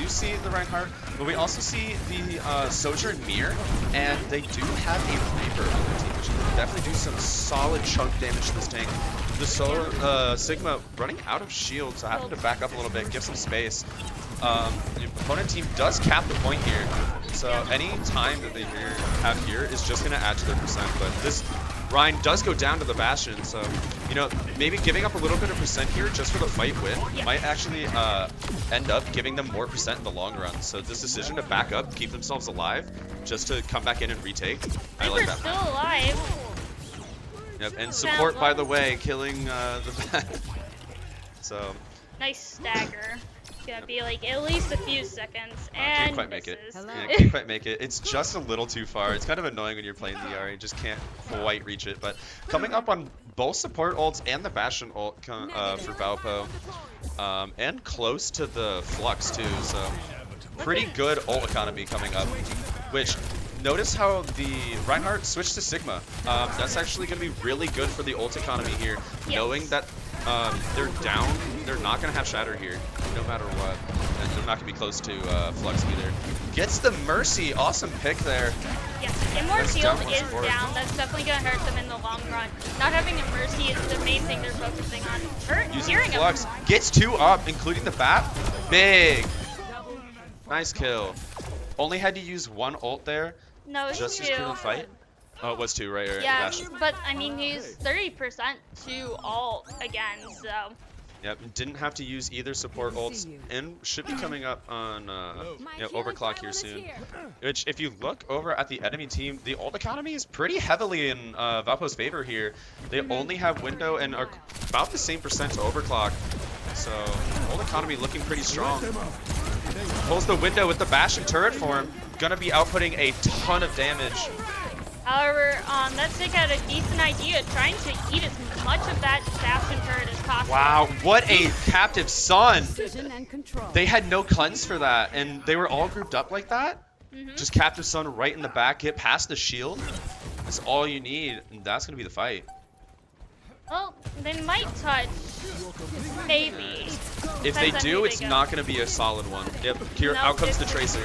do see the Reinhardt, but we also see the Sojourn Mirror, and they do have a Reaper on their team, which can definitely do some solid chunk damage to this tank. The Sigma running out of shield, so having to back up a little bit, give some space. The opponent team does cap the point here, so any time that they have here is just going to add to their percent, but this Rein does go down to the Bastion, so, you know, maybe giving up a little bit of percent here just for the fight win might actually end up giving them more percent in the long run. So this decision to back up, keep themselves alive, just to come back in and retake, I like that. Still alive. Yep, and support, by the way, killing the back. So. Nice stagger. It's gonna be like at least a few seconds, and can't quite make it. Yeah, can't quite make it. It's just a little too far. It's kind of annoying when you're playing the ERA, just can't quite reach it. But coming up on both support ults and the Bastion ult for Valpo, and close to the Flux too. So pretty good ult economy coming up. Which notice how the Reinhardt switched to Sigma. That's actually going to be really good for the ult economy here, knowing that they're down. They're not going to have Shatter here, no matter what. And they're not going to be close to Flux either. Gets the Mercy. Awesome pick there. Yes, Immortal is down. That's definitely going to hurt them in the long run. Not having a Mercy is the main thing they're focusing on. Using Flux. Gets 2 up, including the bat. Big. Nice kill. Only had to use 1 ult there. No, it's just 2. Just to fight. Oh, it was 2, right? Yeah, but I mean, he's 30% to ult again, so. Yep, didn't have to use either support ults, and should be coming up on overclock here soon. Which, if you look over at the enemy team, the ult economy is pretty heavily in Valpo's favor here. They only have window and are about the same percent to overclock, so ult economy looking pretty strong. Pulls the window with the Bastion turret form, gonna be outputting a ton of damage. However, that Sig had a decent idea, trying to eat as much of that Bastion turret as possible. Wow, what a captive son! They had no cleanse for that, and they were all grouped up like that. Just captive son right in the back, get past the shield. That's all you need, and that's gonna be the fight. Well, they might touch, maybe. If they do, it's not gonna be a solid one. Yep, here, out comes the Tracer.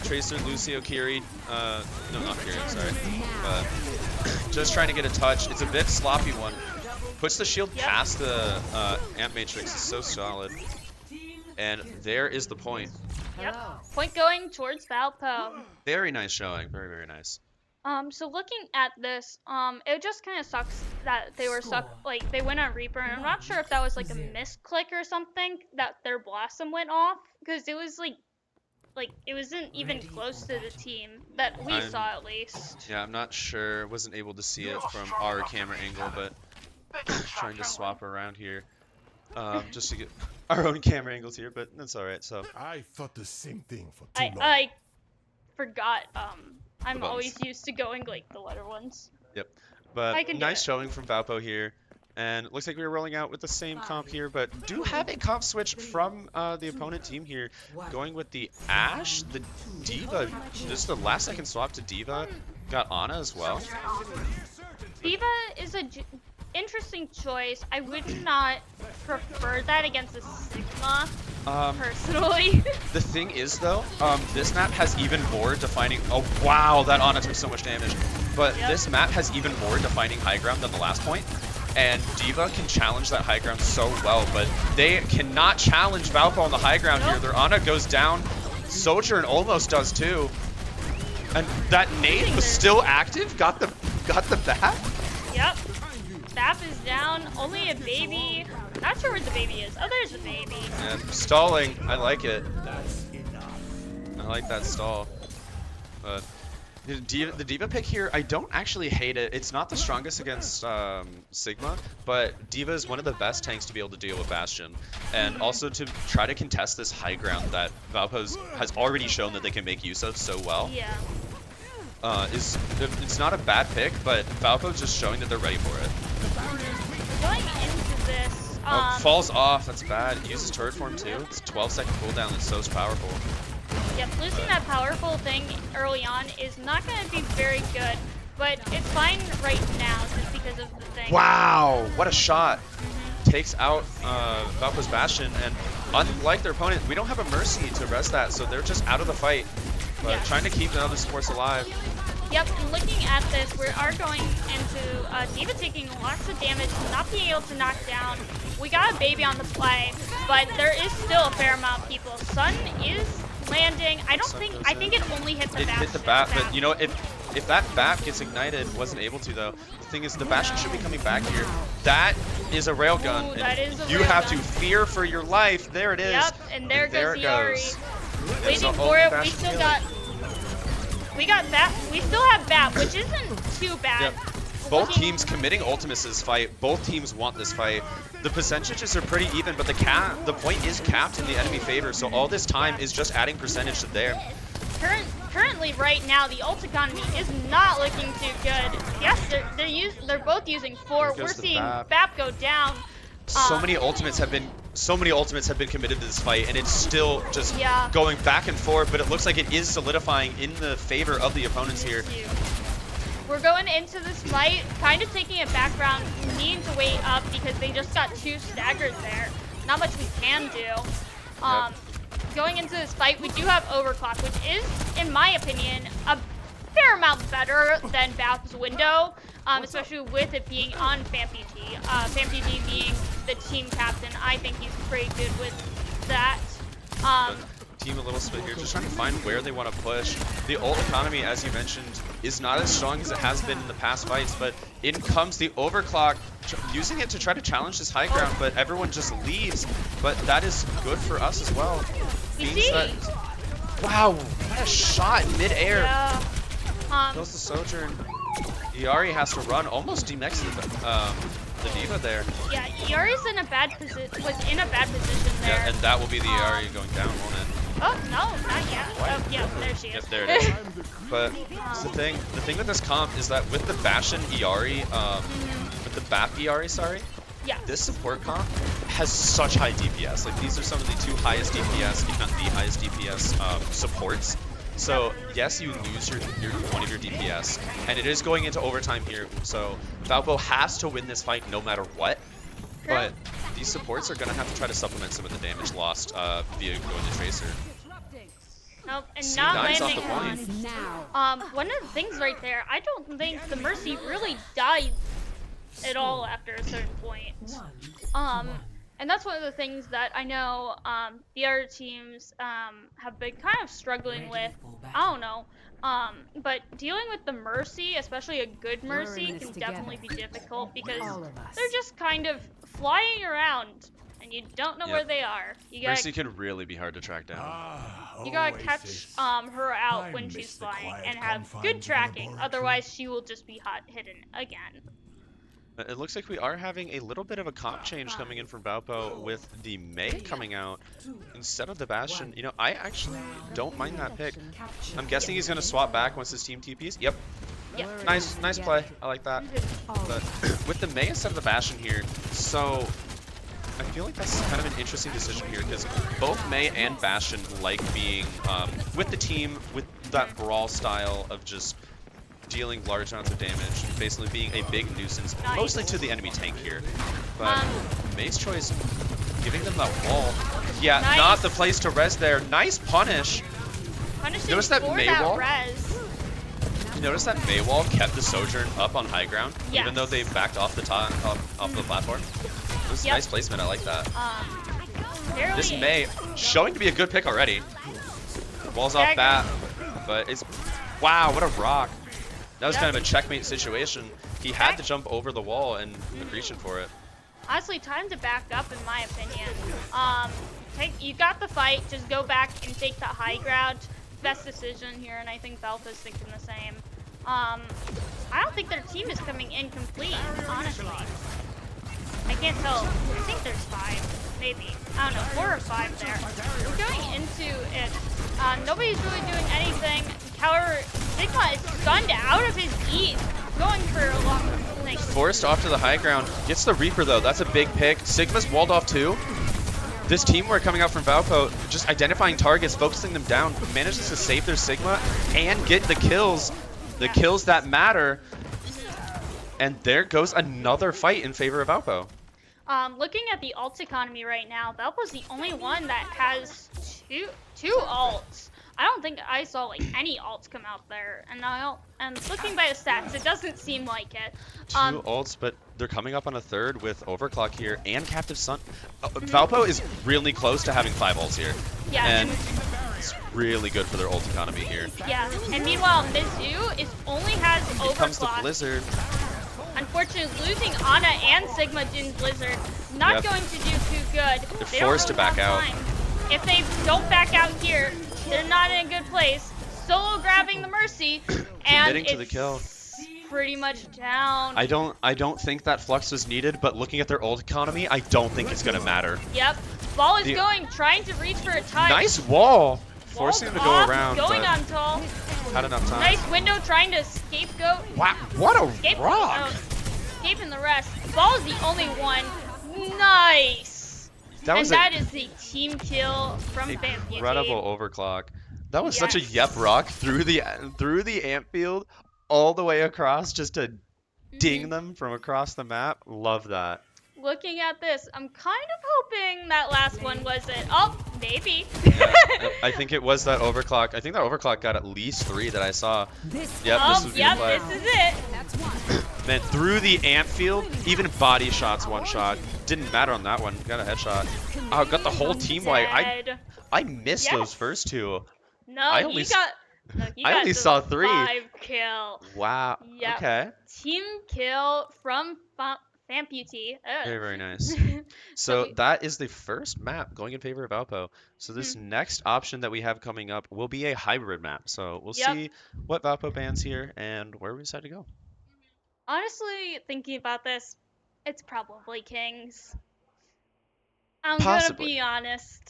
Tracer, Lucio, Kiri, no, not Kiri, I'm sorry. Just trying to get a touch. It's a bit sloppy one. Puts the shield past the Amp Matrix. It's so solid. And there is the point. Yep, point going towards Valpo. Very nice showing, very, very nice. So looking at this, it just kind of sucks that they were like, they went on Reaper, and I'm not sure if that was like a misclick or something, that their Blossom went off, because it was like it wasn't even close to the team that we saw, at least. Yeah, I'm not sure. Wasn't able to see it from our camera angle, but trying to swap around here just to get our own camera angles here, but that's all right. So I thought the same thing for too long. I forgot. I'm always used to going like the letter ones. Yep, but nice showing from Valpo here. And it looks like we were rolling out with the same comp here, but do have a comp switch from the opponent team here. Going with the Ashe, the D.Va, just the last second swap to D.Va. Got Ana as well. D.Va is a interesting choice. I would not prefer that against a Sigma, personally. The thing is, though, this map has even more defining... Oh, wow, that Ana took so much damage. But this map has even more defining high ground than the last point. And D.Va can challenge that high ground so well, but they cannot challenge Valpo on the high ground here. Their Ana goes down. Sojourn almost does too. And that nade was still active? Got the bat? Yep. Bap is down. Only a baby. Not sure where the baby is. Oh, there's the baby. Yeah, stalling. I like it. I like that stall. But the D.Va pick here, I don't actually hate it. It's not the strongest against Sigma, but D.Va is one of the best tanks to be able to deal with Bastion. And also to try to contest this high ground that Valpo has already shown that they can make use of so well. Yeah. It's not a bad pick, but Valpo's just showing that they're ready for it. Going into this... falls off. That's bad. Uses turret form too. It's 12-second cooldown. It's so powerful. Yep, losing that powerful thing early on is not going to be very good, but it's fine right now just because of the thing. Wow, what a shot. Takes out Valpo's Bastion, and unlike their opponent, we don't have a Mercy to res that, so they're just out of the fight. But trying to keep the other supports alive. Yep, and looking at this, we are going into D.Va taking lots of damage, not being able to knock down. We got a baby on the play, but there is still a fair amount of people. Sun is landing. I think it only hit the Bastion. It hit the bat, but you know, if that bat gets ignited, wasn't able to though. The thing is, the Bastion should be coming back here. That is a railgun. Ooh, that is a you have to fear for your life. There it is. Yep, and there goes Iari. Waiting So for it. We still got. We got that. We still have bat, which isn't too bad. Yep. Both teams committing ultimates this fight. Both teams want this fight. The percentages are pretty even, but the point is capped in the enemy favor. So all this time is just adding percentage to there. Currently, right now, the ult economy is not looking too good. Yes, they're both using 4. We're seeing BAP go down. So many ultimates have been committed to this fight, and it's still just going back and forth. But it looks like it is solidifying in the favor of the opponents here. We're going into this fight, kind of taking a background, needing to wait up because they just got 2 staggered there. Not much we can do. Going into this fight, we do have Overclock, which is, in my opinion, a fair amount better than BAP's window, especially with it being on FamPT. FamPT being the team captain, I think he's pretty good with that. Team a little split here, just trying to find where they want to push. The ult economy, as you mentioned, is not as strong as it has been in the past fights, but in comes the Overclock, using it to try to challenge this high ground, but everyone just leaves. But that is good for us as well. Wow, what a shot in midair. Yeah. Kills the Sojourn. Iari has to run, almost demexing the D.Va there. Yeah, Iari's was in a bad position there. Yeah, and that will be the Iari going down, won't it? Oh, no, not yet. Oh, yeah, there she is. Yep, there it is. But the thing with this comp is that with the Bastion Iari, with the BAP Iari, sorry, this support comp has such high DPS. Like, these are some of the 2 highest DPS, if not the highest DPS supports. So yes, you lose one of your DPS, and it is going into overtime here. So Valpo has to win this fight no matter what. But these supports are going to have to try to supplement some of the damage lost via going to Tracer. Nope, and not landing off the point. One of the things right there, I don't think the Mercy really died at all after a certain point. And that's one of the things that I know the other teams have been kind of struggling with. I don't know. But dealing with the Mercy, especially a good Mercy, can definitely be difficult because they're just kind of flying around and you don't know where they are. Mercy can really be hard to track down. You gotta catch her out when she's flying and have good tracking, otherwise she will just be hidden again. It looks like we are having a little bit of a comp change coming in from Valpo with the Mei coming out instead of the Bastion. You know, I actually don't mind that pick. I'm guessing he's going to swap back once his team TPs. Yep. Nice play. I like that. But with the Mei instead of the Bastion here, so I feel like that's kind of an interesting decision here because both Mei and Bastion like being with the team with that brawl style of just dealing large amounts of damage, basically being a big nuisance, mostly to the enemy tank here. But Mei's choice, giving them that wall. Yeah, not the place to res there. Nice punish. Notice that Mei wall? You notice that Mei wall kept the Sojourn up on high ground, even though they backed off the top, off the platform. It was nice placement. I like that. This Mei showing to be a good pick already. Wall's off bat, but it's wow, what a rock. That was kind of a checkmate situation. He had to jump over the wall and accretion for it. Honestly, time to back up in my opinion. You got the fight, just go back and take the high ground. Best decision here, and I think Valpo's thinking the same. I don't think their team is coming in complete, honestly. I can't tell. I think there's 5, maybe. I don't know, 4 or 5 there. We're going into it. Nobody's really doing anything. However, Sigma is stunned out of his E, going for a long thing. Forced off to the high ground. Gets the Reaper though. That's a big pick. Sigma's walled off too. This teamwork coming out from Valpo, just identifying targets, focusing them down, manages to save their Sigma and get the kills that matter. And there goes another fight in favor of Valpo. Looking at the alt economy right now, Valpo's the only one that has two alts. I don't think I saw like any alts come out there, and looking by the stats, it doesn't seem like it. Two ults, but they're coming up on a third with Overclock here and Captive Sun. Valpo is really close to having 5 ults here. Yeah, And it's really good for their ult economy here. yeah. And meanwhile, Mizzou only has Overclock. Here comes the Blizzard. Unfortunately, losing Ana and Sigma Jin Blizzard, not going to do too good. They're forced to back out. If they don't back out here, they're not in a good place. Solo grabbing the Mercy, and Committing to the kill. Pretty much down. I don't think that Flux was needed, but looking at their ult economy, I don't think it's gonna matter. Yep. Ball is trying to reach for a touch. Nice wall! Forcing him to go around. Going on tall. Had enough time. Nice window trying to scapegoat. Wow, what a rock! Escaping the rest. Ball is the only one. Nice. That is the team kill from Valpo. Incredible overclock. That was such a yep rock through the amp field all the way across just to ding them from across the map. Love that. Looking at this, I'm kind of hoping that last one was it. Oh, maybe. Yeah, I think it was that overclock. I think that overclock got at least 3 that I saw. Yep, this is it. Man, through the amp field, even body shots one shot. Didn't matter on that one. Got a headshot. Oh, got the whole team wipe. I missed those first 2. No, I only saw 3. 5 kill. Wow. Yep. Okay. Team kill from Vamputee. Very, very nice. So that is the first map going in favor of Valpo. So this next option that we have coming up will be a hybrid map. So we'll see what Valpo bans here and where we decide to go. Honestly, thinking about this, it's probably Kings. I'm gonna be honest.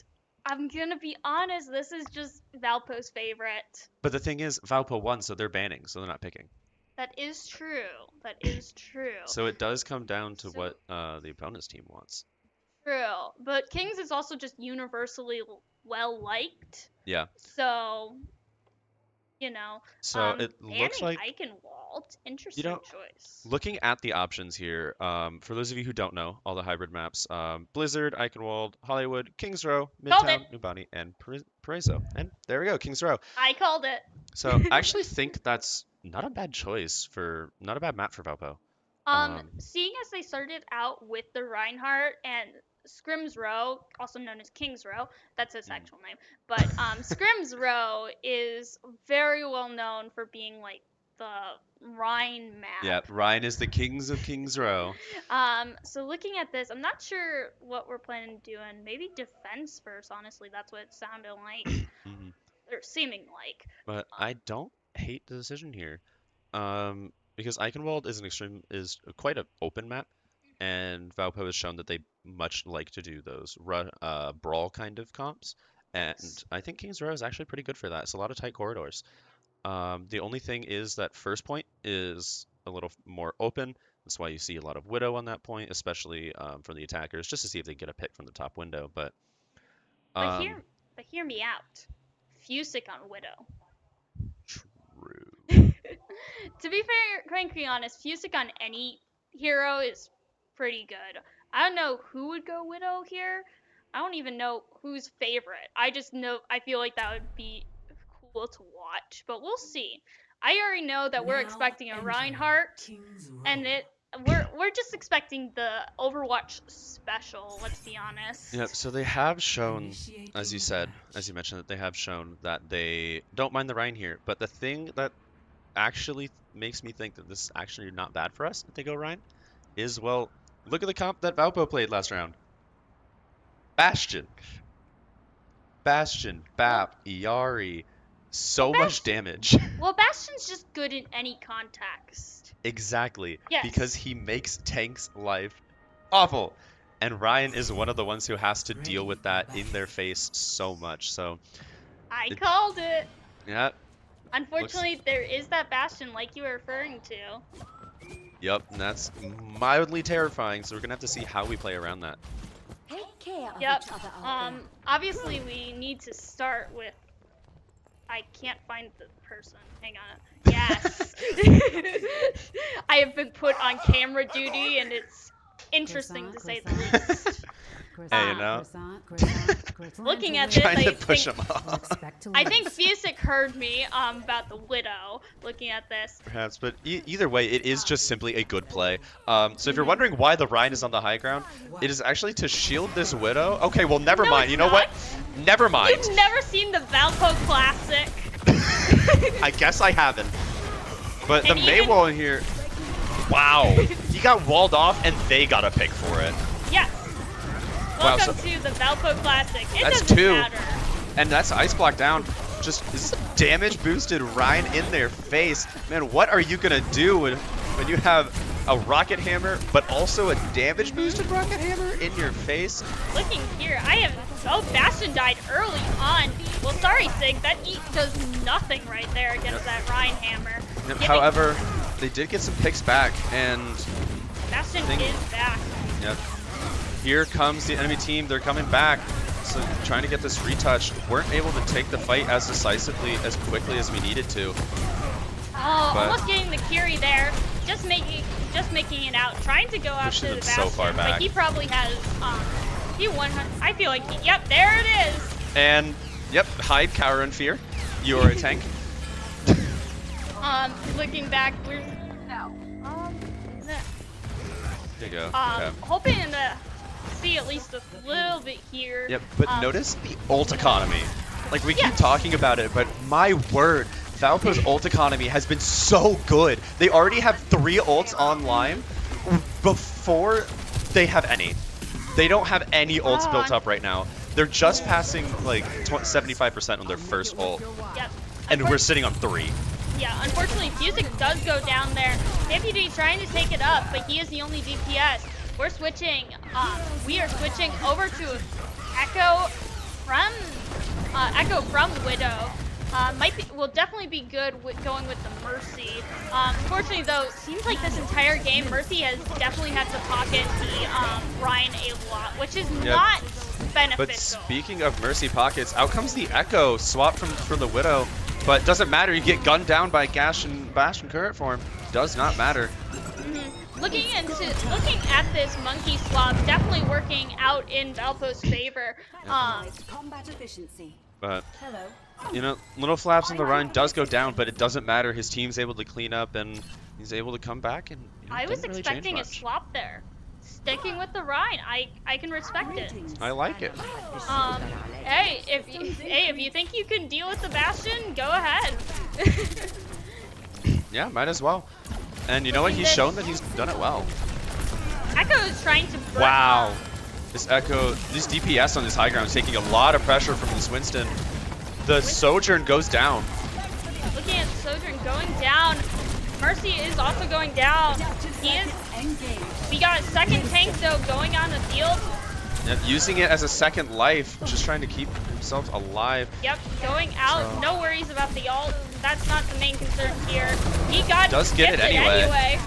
This is just Valpo's favorite. But the thing is, Valpo won, so they're banning, so they're not picking. That is true. So it does come down to what the opponent's team wants. True. But Kings is also just universally well liked. Yeah. So, So it looks like Eichenwald. Interesting choice. Looking at the options here, for those of you who don't know, all the hybrid maps, Blizzard, Eichenwald, Hollywood, Kings Row, Midtown, New Bonnie, and Paraiso. And there we go, Kings Row. I called it. So I actually think that's not a bad not a bad map for Valpo. Seeing as they started out with the Reinhardt and Scrims Row, also known as Kings Row, that's its actual name, but Scrims Row is very well known for being like the Rhine map. Yeah, Rhine is the kings of Kings Row. So looking at this, I'm not sure what we're planning on doing. Maybe defense first, honestly. That's what it sounded like. Or seeming like. But I don't hate the decision here. Because Eichenwald is quite an open map, and Valpo has shown that they much like to do those brawl kind of comps, and I think Kings Row is actually pretty good for that. It's a lot of tight corridors. The only thing is that first point is a little more open. That's why you see a lot of Widow on that point, especially for the attackers, just to see if they get a pick from the top window. But hear me out. Fusic on Widow. True. To be fair, frankly honest, Fusic on any hero is pretty good. I don't know who would go Widow here. I don't even know who's favorite. I just know I feel like that would be cool to watch, but we'll see. I already know that we're expecting a Reinhardt, and we're just expecting the Overwatch special. Let's be honest. Yep. So they have shown, as you mentioned, that they have shown that they don't mind the Rhine here. But the thing that actually makes me think that this is actually not bad for us if they go Rhine is, well, look at the comp that Valpo played last round. Bastion, Bap, Iari, much damage. Well, Bastion's just good in any context. Exactly. Yes. Because he makes Tank's life awful. And Ryan is one of the ones who has to deal with that in their face so much. So I called it. Yeah. Unfortunately, there is that Bastion like you were referring to. Yep, and that's mildly terrifying, so we're going to have to see how we play around that. Yep. Obviously, we need to start with... I can't find the person. Hang on. Yes. I have been put on camera duty, and it's interesting to say the least. Hey, you know. Looking at this, Trying to push him off. I think Fusic heard me about the Widow. Looking at this, Perhaps, but either way, it is just simply a good play. So if you're wondering why the Rhine is on the high ground, it is actually to shield this Widow. Okay, well, never mind. You know what? Never mind. You've never seen the Valpo Classic. I guess I haven't. But And the Maywall in here, wow. He got walled off, and they got a pick for it. Yes. Wow, Welcome so to the Valpo Classic. It that's doesn't 2. matter. And that's Ice Block down. Just this damage boosted Ryan in their face. Man, what are you gonna do when you have a Rocket Hammer, but also a damage boosted Rocket Hammer in your face? Looking here, I have. Oh, Bastion died early on. Well, sorry, Sig. That Eat does nothing right there against that Rhine Hammer. Yep, however, they did get some picks back, and Bastion is back. yep. Here comes the enemy team. They're coming back. So trying to get this retouch. Weren't able to take the fight as decisively, as quickly as we needed to. Oh, But- almost getting the Curie there. Just making it out. Trying to go after Pushing the him Bastion. so far back. But he probably has, he 100. I feel like, yep, there it is. And, yep, hide, cower, and fear. You are a tank. Looking back, we're, There you go. Okay. hoping to see at least a little bit here. Yep, but notice the ult economy. Like, we keep Yes. talking about it, but my word, Valpo's ult economy has been so good. They already have 3 ults online before they have any. They don't have any ults built up right now. They're just passing, like, 75% on their first ult, Yep. and we're sitting on 3. Yeah, unfortunately, Fusic does go down there. Deputy trying to take it up, but he is the only DPS. We're switching. We are switching over to Echo from Widow. Will definitely be good with going with the Mercy. Unfortunately, though, it seems like this entire game, Mercy has definitely had to pocket the Ryan a lot, which is not beneficial. But speaking of Mercy pockets, out comes the Echo swap for the Widow. But doesn't matter, you get gunned down by Bash and current form. Does not matter. Looking at this monkey swap, definitely working out in Valpo's favor. Combat efficiency. But, you know, Little Flaps on the run does go down, but it doesn't matter. His team's able to clean up, and he's able to come back, and you know, I was doesn't really expecting a change much. swap there. Sticking with the Rhine, I can respect it. I like it. Hey, if you think you can deal with the Bastion, go ahead. Yeah, might as well. And you know what? He's shown that he's done it well. Echo is trying to burn. Wow. This Echo, this DPS on this high ground is taking a lot of pressure from this Winston. The Sojourn goes down. Looking at Sojourn going down. Mercy is also going down. We got a second tank though going on the field. Yep, using it as a second life, just trying to keep himself alive. Yep, going out. So- No worries about the ult. That's not the main concern here. He Does get it gifted anyway.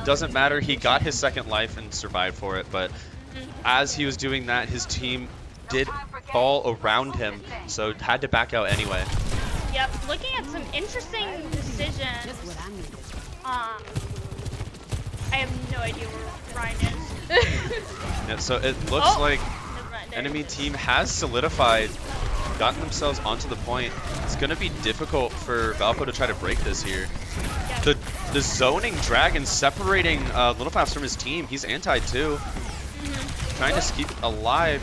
Doesn't matter, he got his second life and survived for it, but as he was doing that, his team did fall around him, so had to back out anyway. Yep, looking at some interesting decisions. I have no idea where Ryan is. Yeah, so it looks like Never mind, there enemy it is. team has solidified, gotten themselves onto the point. It's going to be difficult for Valpo to try to break this here. Yep. The zoning dragon separating Little Flaps from his team. He's anti too. Trying to keep alive.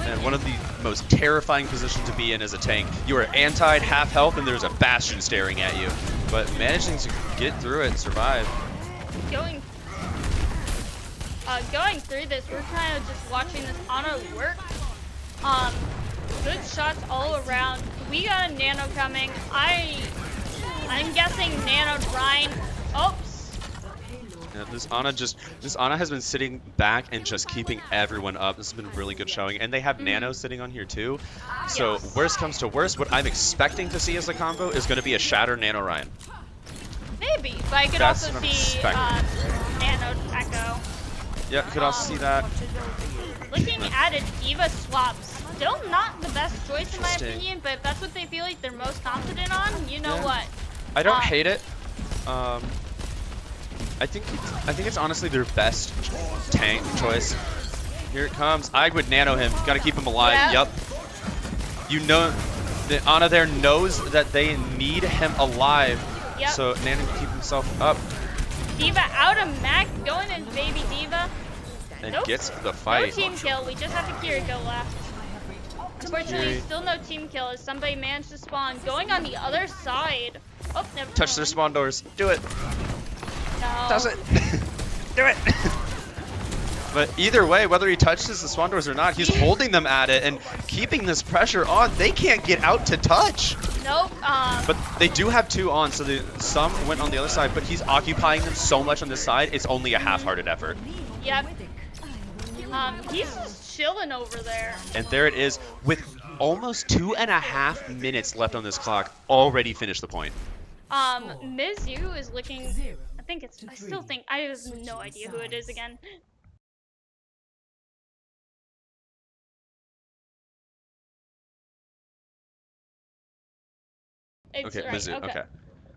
And one of the most terrifying positions to be in as a tank. You are anti half health and there's a Bastion staring at you. But managing to get through it and survive. Going through this, we're kind of just watching this Ana work. Good shots all around. We got a nano coming. I'm guessing nano Ryan. Oops. Yeah, this Ana has been sitting back and just keeping everyone up. This has been a really good showing. And they have Nano sitting on here too. So worst comes to worst, what I'm expecting to see as a combo is going to be a Shatter Nano Ryan. Maybe, but I could That's also what I'm see expecting. nano Echo. Yeah, could also see that. Looking at it, Eva swaps. Still not the best choice in my Interesting. opinion, but if that's what they feel like they're most confident on, you know Yeah. what? I don't hate it. I think it's honestly their best tank choice. Here it comes. I would nano him. Got to keep him alive. Yeah. Yep. You know, the Ana there knows that they need him alive. Yep. So Nano can keep himself up D.Va out of Mac, going in baby D.Va. and Nope. gets the No fight. team kill. We just have a Kiriko left. Unfortunately, Kiri. still no team kill as somebody managed to spawn. Going on the other side. Oh, never Touch their mind. spawn doors. Do it. No. Does it. Do it. But either way, whether he touches the spawn doors or not, he's holding them at it and keeping this pressure on. They can't get out to touch. Nope. But they do have 2 on, so some went on the other side, but he's occupying them so much on this side, it's only a half-hearted effort. Yep. He's just chilling over there. And there it is, with almost 2.5 minutes left on this clock, already finished the point. Mizzou is looking. I still think. I have no idea who it is again. It's Okay, right, Mizzou, okay.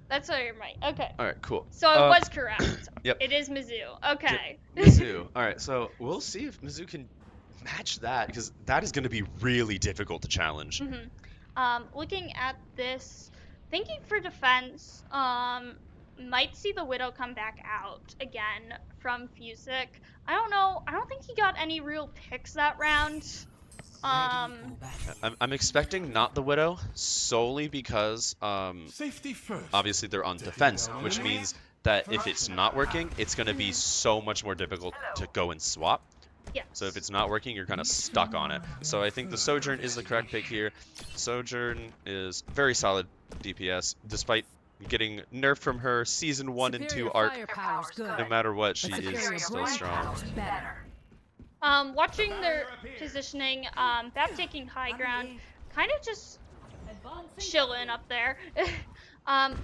That's right. Okay. All right, cool. So I was correct. Yep. It is Mizzou. Okay. Mizzou. All right, so we'll see if Mizzou can match that, because that is going to be really difficult to challenge. Looking at this, thinking for defense, might see the Widow come back out again from Fusic. I don't know. I don't think he got any real picks that round. I'm expecting not the Widow, solely because Safety first. obviously they're on defense, which means that if it's not working, it's going to be so much more difficult to go and swap. Yeah. So if it's not working, you're kind of stuck on it. So I think the Sojourn is the correct pick here. Sojourn is very solid DPS, despite getting nerfed from her Season 1 and 2 arc. No matter what, she is still strong. Watching their positioning, Bap taking high ground, kind of just chilling up there.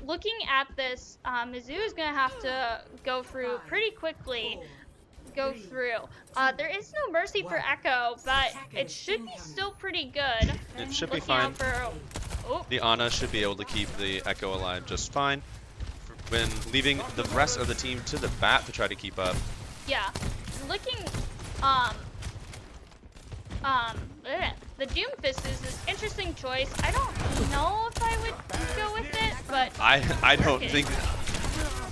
Looking at this, Mizzou is going to have to go through pretty quickly. There is no mercy for Echo, but it should be still pretty good. It should be Looking fine. out for, The Ana should be able to keep the Echo alive just fine, when leaving the rest of the team to the Bat to try to keep up. yeah. Looking, the Doomfist is an interesting choice. I don't know if I would go with it, but I don't think,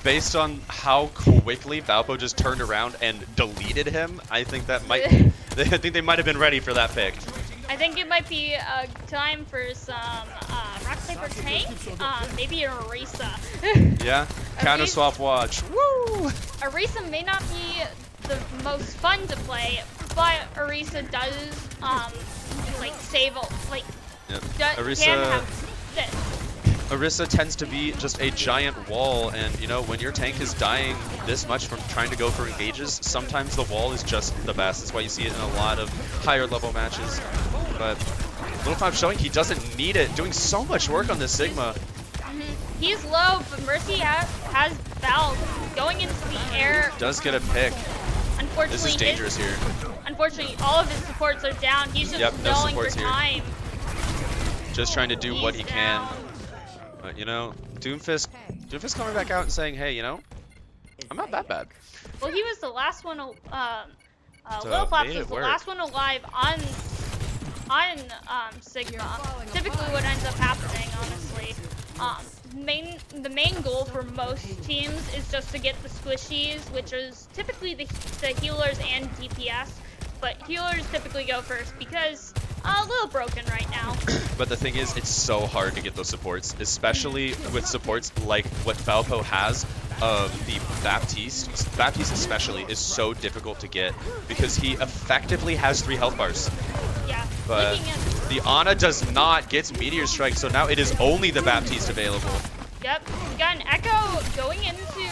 based on how quickly Valpo just turned around and deleted him, I think that might, I think they might have been ready for that pick. I think it might be time for some rock paper tank, maybe an Orisa. Yeah, counter swap watch. Woo! Orisa may not be the most fun to play, but Orisa does like save like Yep. can have this. Orisa tends to be just a giant wall, and you know, when your tank is dying this much from trying to go for engages, sometimes the wall is just the best. That's why you see it in a lot of higher level matches. But Little Five showing he doesn't need it, doing so much work on this Sigma. He's low, but Mercy has Val going into the air. Does get a pick. Unfortunately, This is dangerous here. Unfortunately, all of his supports are down. He's just Yep, no stalling for supports here. time. Just trying to do what he He's can. down. But you know, Doomfist coming back out and saying, hey, you know, I'm not that bad. Well, he was the last one. So Lil Flaps made it was the work. last one alive on Sigma. Typically, what ends up happening, honestly, the main goal for most teams is just to get the squishies, which is typically the healers and DPS. But healers typically go first because a little broken right now. But the thing is, it's so hard to get those supports, especially with supports like what Valpo has. The Baptiste. Baptiste especially is so difficult to get because he effectively has 3 health bars. Yeah. But Looking at, the Ana does not get Meteor Strike, so now it is only the Baptiste available. yep. We got an Echo going into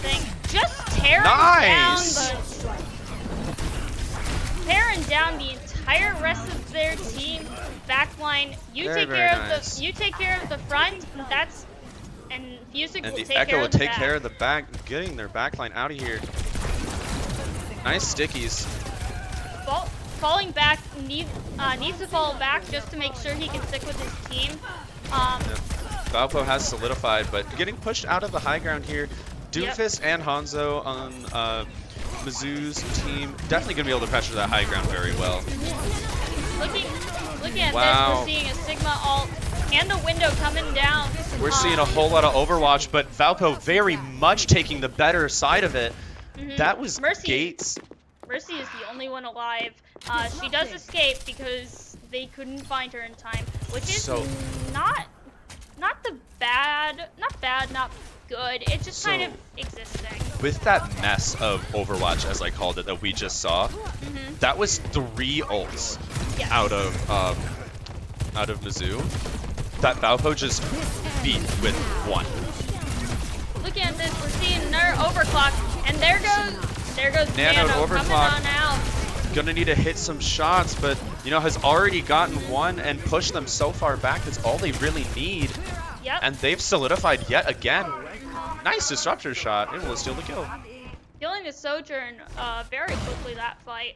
thing, just tearing Nice! down the entire rest of their team backline. You Very, take very care nice. of the take care of the front. And Fusic And will the take Echo care will of the take back. care of the back, getting their backline out of here. Nice stickies. Falling back needs to fall back just to make sure he can stick with his team. Valpo has solidified, but getting pushed out of the high ground here. Doomfist and Hanzo on Mizzou's team definitely going to be able to pressure that high ground very well. Looking at Wow. this, we're seeing a Sigma ult and the window coming down. We're seeing a whole lot of Overwatch, but Valpo very much taking the better side of it. That was Mercy. Gates. Mercy is the only one alive. She does escape because they couldn't find her in time, which is not bad, not good. It's just kind of existing. With that mess of Overwatch, as I called it, that we just saw, that was 3 ults out of Mizzou that Valpo just beat with 1. Looking at this, we're seeing another overclock, and there goes Nano coming on out. Gonna need to hit some shots, but you know, has already gotten 1 and pushed them so far back. That's all they really need. Yep. And they've solidified yet again. Nice disruptor shot. Able to steal the kill. Killing the Sojourn very quickly that fight.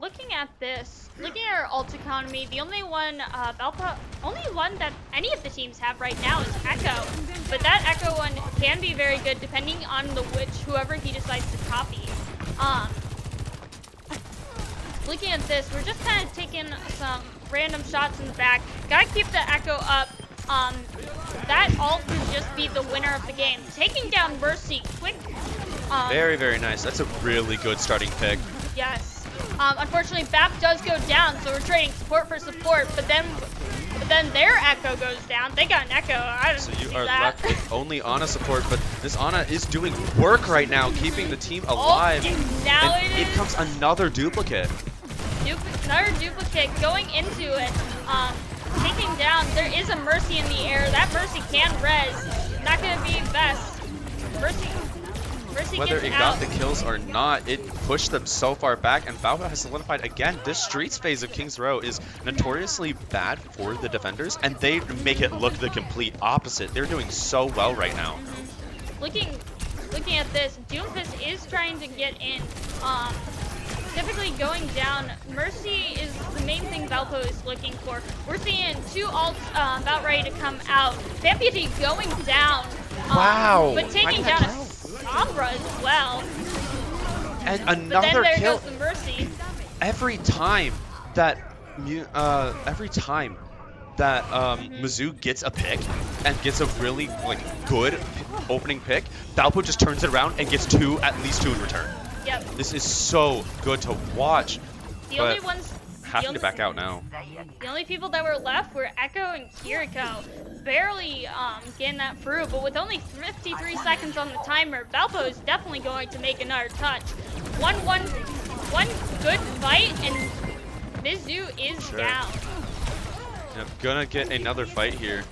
Looking at this, looking at our ult economy, the only one that any of the teams have right now is Echo. But that Echo one can be very good depending on whoever he decides to copy. Looking at this, we're just kind of taking some random shots in the back. Gotta keep the Echo up. That ult could just be the winner of the game. Taking down Mercy quick. Very, very nice. That's a really good starting pick. Yes. Unfortunately, BAP does go down, so we're trading support for support. But then their Echo goes down. They got an Echo. I didn't So you see are that. left with only Ana support, but this Ana is doing work right now, keeping the team alive. And now and it comes another duplicate. Another duplicate going into it. Taking down. There is a Mercy in the air. That Mercy can res. Not gonna be best. Mercy Whether gets it got out. the kills or not, it pushed them so far back, and Valpo has solidified again. This Streets phase of King's Row is notoriously bad for the defenders, and they make it look the complete opposite. They're doing so well right now. Looking at this, Doomfist is trying to get in. Typically going down, Mercy is the main thing Valpo is looking for. We're seeing 2 ults about ready to come out. Vampity going down. Wow. But taking down a Sombra as well. And But another then there kill. goes the Mercy. Every time that Mizzou gets a pick and gets a really good opening pick, Valpo just turns it around and gets at least two in return. Yep. This is so good to watch. The only ones having to back out now. The only people that were left were Echo and Kiriko. Barely getting that through, but with only 53 seconds on the timer, Valpo is definitely going to make another touch. One good fight, and Mizzou is down. Yep, gonna get another fight here.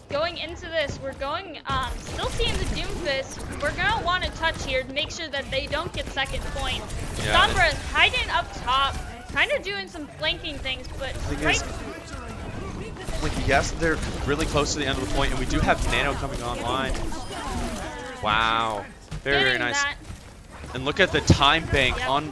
Going into this, we're going, still seeing the Doomfist. We're gonna want to touch here to make sure that they don't get second point. Yeah, Sombra is hiding up top, kind of doing some flanking things, but yes, they're really close to the end of the point, and we do have Nano coming online. Wow, very nice. And look at the time bank on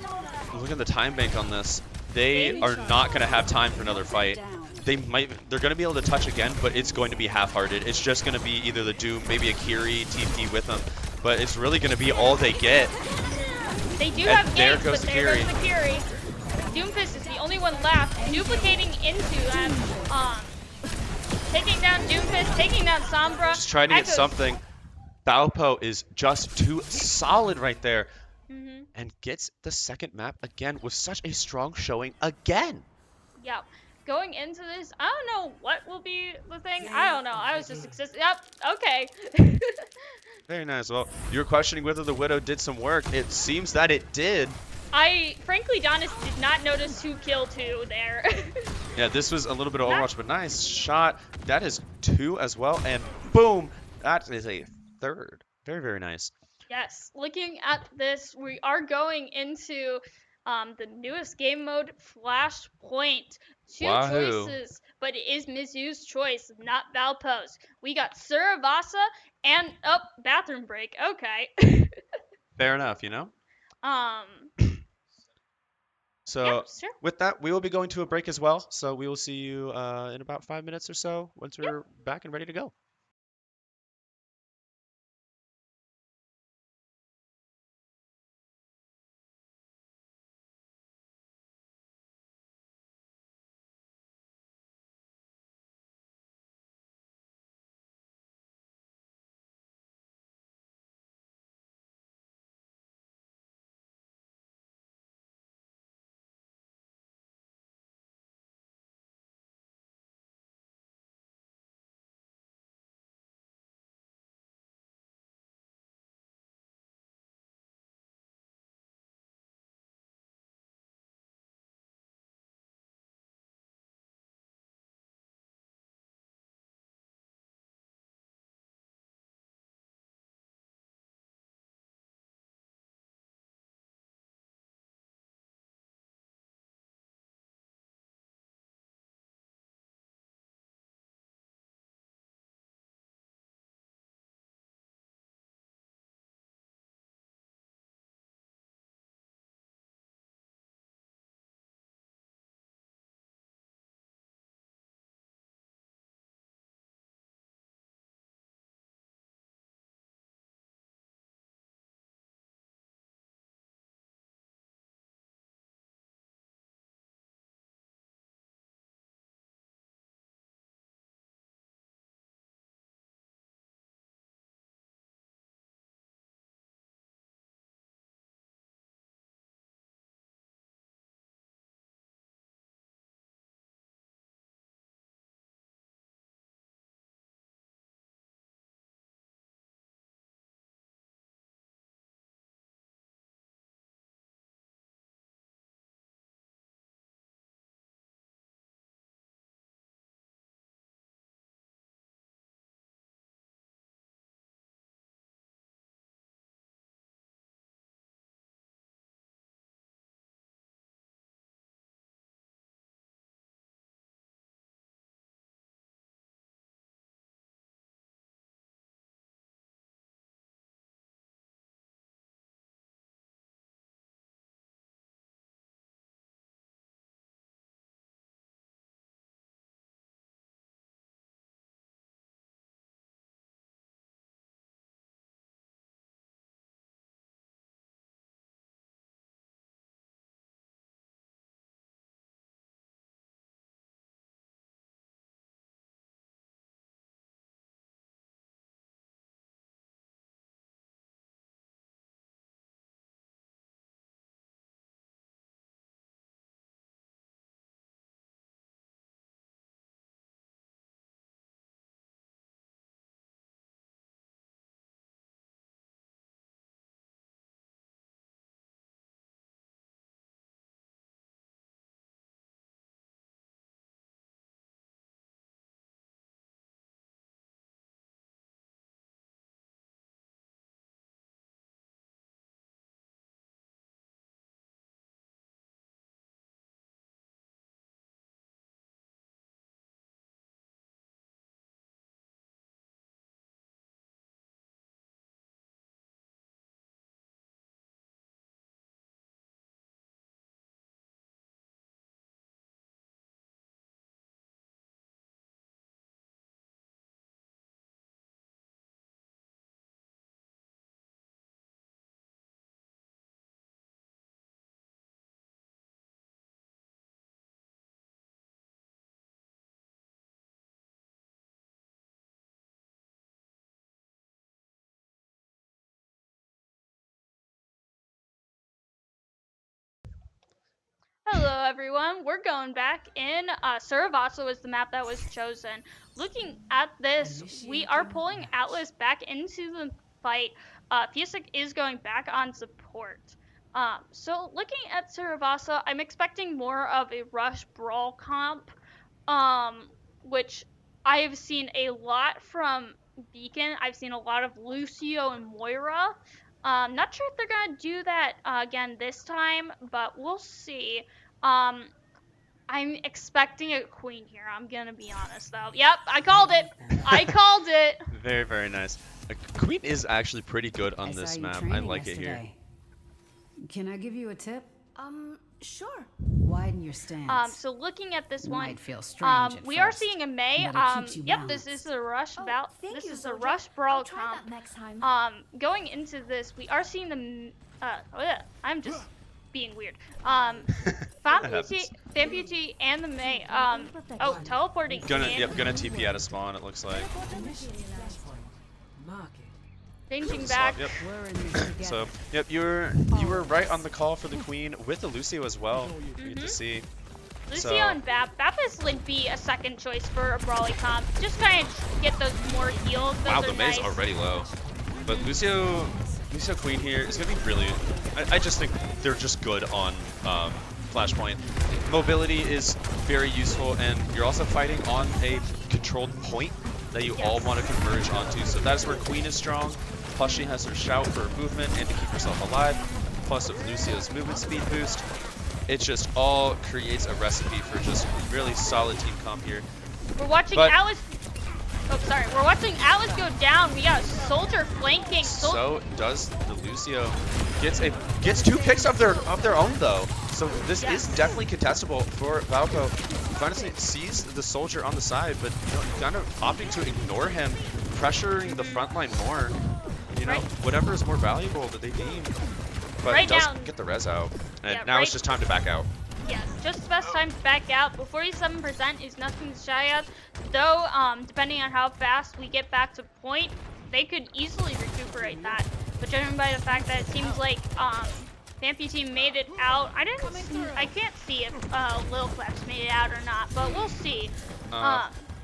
this. They are not gonna have time for another fight. They're gonna be able to touch again, but it's going to be half-hearted. It's just gonna be either the Doom, maybe a Kiri, TP with them, but it's really gonna be all they get. They do have there gates, goes but the there Kiri. goes the Kiri. Doomfist is the only one left, duplicating into them. Taking down Doomfist, taking down Sombra. Just trying to get Echoes. something. Valpo is just too solid right there, and gets the second map again with such a strong showing again. Yep. Going into this, I don't know what will be the thing. I don't know. I was just existing. Yep. Okay. Very nice. Well, you were questioning whether the Widow did some work. It seems that it did. I frankly, Donis, did not notice who killed who there. Yeah, this was a little bit of Overwatch, but nice shot. That is 2 as well, and boom, that is a 3rd. Very, very nice. Yes. Looking at this, we are going into the newest game mode, Flashpoint. Two Wahoo. choices, but it is Mizzou's choice, not Valpo's. We got Suravasa and bathroom break. Okay. Fair enough, you know? So yeah, sure. with that, we will be going to a break as well. So we will see you in about 5 minutes or so once we're back and ready to go. Hello everyone, we're going back in. Saravaso is the map that was chosen. Looking at this, we are pulling Atlas back into the fight. Fiesic is going back on support. So looking at Saravaso, I'm expecting more of a rush brawl comp, which I've seen a lot from Beacon. I've seen a lot of Lucio and Moira. Not sure if they're gonna do that again this time, but we'll see. I'm expecting a queen here. I'm gonna be honest though. Yep, I called it. I called it. Very, very nice. Queen is actually pretty good on this map. I like it here. Can I give you a tip? Sure. Widen your stance. So looking at this one, Might feel strange at we are first, seeing a May. but it keeps you Yep, this is balanced. a rush Thank this you, is a soldier. rush brawl I'll try comp. that next time. Going into this, we are seeing the I'm just being weird. Fampute and the May. Teleporting Gonna in. gonna TP out of spawn. It looks like. Changing back. Yep. So yep, you were right on the call for the queen with the Lucio as well. Good to see. Lucio So- and Bap. Baptist would be a second choice for a brawly comp. Just kind of get those more heals. Those Wow, are the May's nice. already low. But Lucio Queen here is gonna be really. I just think they're just good on Flashpoint. Mobility is very useful, and you're also fighting on a controlled point that you all want to converge onto. So that's where Queen is strong. Plus she has her shout for her movement and to keep herself alive. Plus of Lucio's movement speed boost. It just all creates a recipe for just really solid team comp here. We're watching Atlas. Oh, sorry. We're watching Atlas go down. We got a soldier flanking. So does the Lucio. Gets 2 picks of their own though. So this is definitely contestable for Valpo. Honestly, sees the soldier on the side, but kind of opting to ignore him, pressuring the front line more. You know, whatever is more valuable that they deem. But Right does now- get the res out. And Yeah, now it's just time to back out. Yeah, just the best time to back out. But 47% is nothing to shy of. Though, depending on how fast we get back to point, they could easily recuperate that. But judging by the fact that it seems like Fampute made it out, I can't see if Lil Flaps made it out or not, but we'll see.